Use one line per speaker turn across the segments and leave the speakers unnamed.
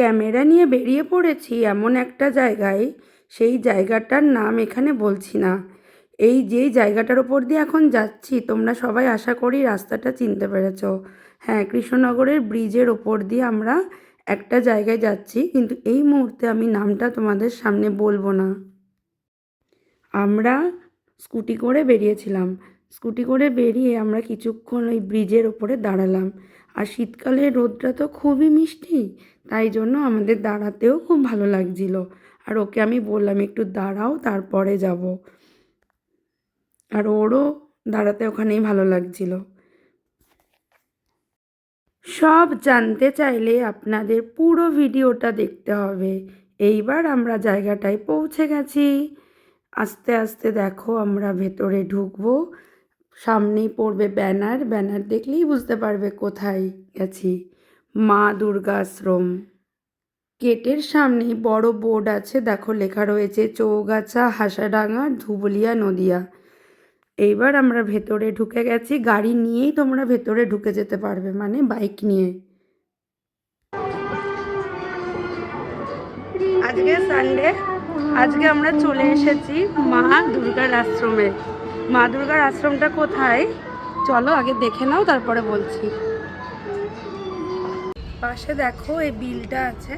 Camera নিয়ে বেরিয়ে পড়েছি এমন একটা জায়গায়, সেই জায়গাটার নাম এখানে বলছি না। এই যেই জায়গাটার ওপর দিয়ে এখন যাচ্ছি, তোমরা সবাই আশা করি রাস্তাটা চিনতে পেরেছো। হ্যাঁ, কৃষ্ণনগরের ব্রিজের ওপর দিয়ে আমরা একটা জায়গায় যাচ্ছি, কিন্তু এই মুহূর্তে আমি নামটা তোমাদের সামনে বলবো না। আমরা স্কুটি করে বেরিয়েছিলাম। স্কুটি করে বেরিয়ে আমরা কিছুক্ষণ ওই ব্রিজের ওপরে দাঁড়ালাম। আর শীতকালে রোদটা তো খুবই মিষ্টি, তাই জন্য আমাদের দাঁড়াতেও খুব ভালো লাগছিল। আর ওকে আমি বললাম একটু দাঁড়াও, তারপরে যাব। আর ওরও দাঁড়াতে ওখানেই ভালো লাগছিল। সব জানতে চাইলে আপনাদের পুরো ভিডিওটা দেখতে হবে। এইবার আমরা জায়গাটায় পৌঁছে গেছি। আস্তে আস্তে দেখো আমরা ভেতরে ঢুকবো। সামনেই পড়বে ব্যানার, ব্যানার দেখলেই বুঝতে পারবে কোথায় গেছি। মা দুর্গা আশ্রম। গেটের সামনে বড় বোর্ড আছে, দেখো লেখা রয়েছে চৌগাছা, হাসাডাঙ্গা, ধুবুলিয়া, নদিয়া। এইবার আমরা ভেতরে ঢুকে গেছি। গাড়ি নিয়েই তোমরা ভেতরে ঢুকে যেতে পারবে, মানে বাইক নিয়ে। আজকে সানডে, আজকে আমরা চলে এসেছি মা দুর্গার আশ্রমে। মা দুর্গার আশ্রমটা কোথায় চলো আগে দেখে নাও, তারপরে বলছি। পাশে দেখো এই বিলটা আছে,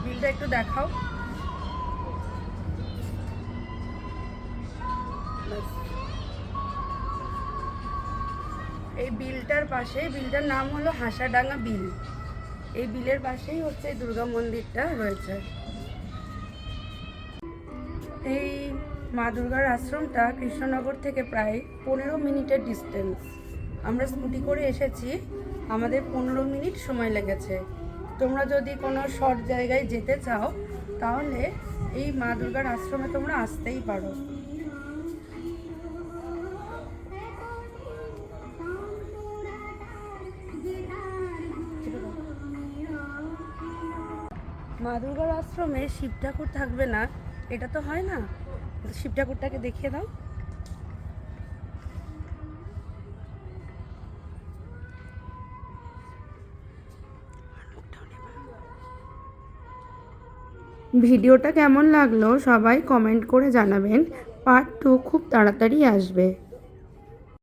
বিলটা একটু দেখাও। এই বিলটার পাশে, বিলটার নাম হলো হাসাডাঙ্গা বিল। এই বিলের পাশেই হচ্ছে দুর্গা মন্দিরটা রয়েছে। এই মা দুর্গার আশ্রমটা কৃষ্ণনগর থেকে প্রায় 15 মিনিটের ডিস্টেন্স। আমরা স্কুটি করে এসেছি, আমাদের 15 মিনিট সময় লেগেছে। তোমরা যদি কোনো শর্ট জায়গায় যেতে চাও, তাহলে এই মা দুর্গার আশ্রমে তোমরা আসতেই পারো। মা দুর্গার আশ্রমে শিব ঠাকুর থাকবে না, এটা তো হয় না। শিব ঠাকুরটাকে দেখিয়ে দাও। ভিডিওটা কেমন লাগলো সবাই কমেন্ট করে জানাবেন। পার্ট 2 খুব তাড়াতাড়ি আসবে।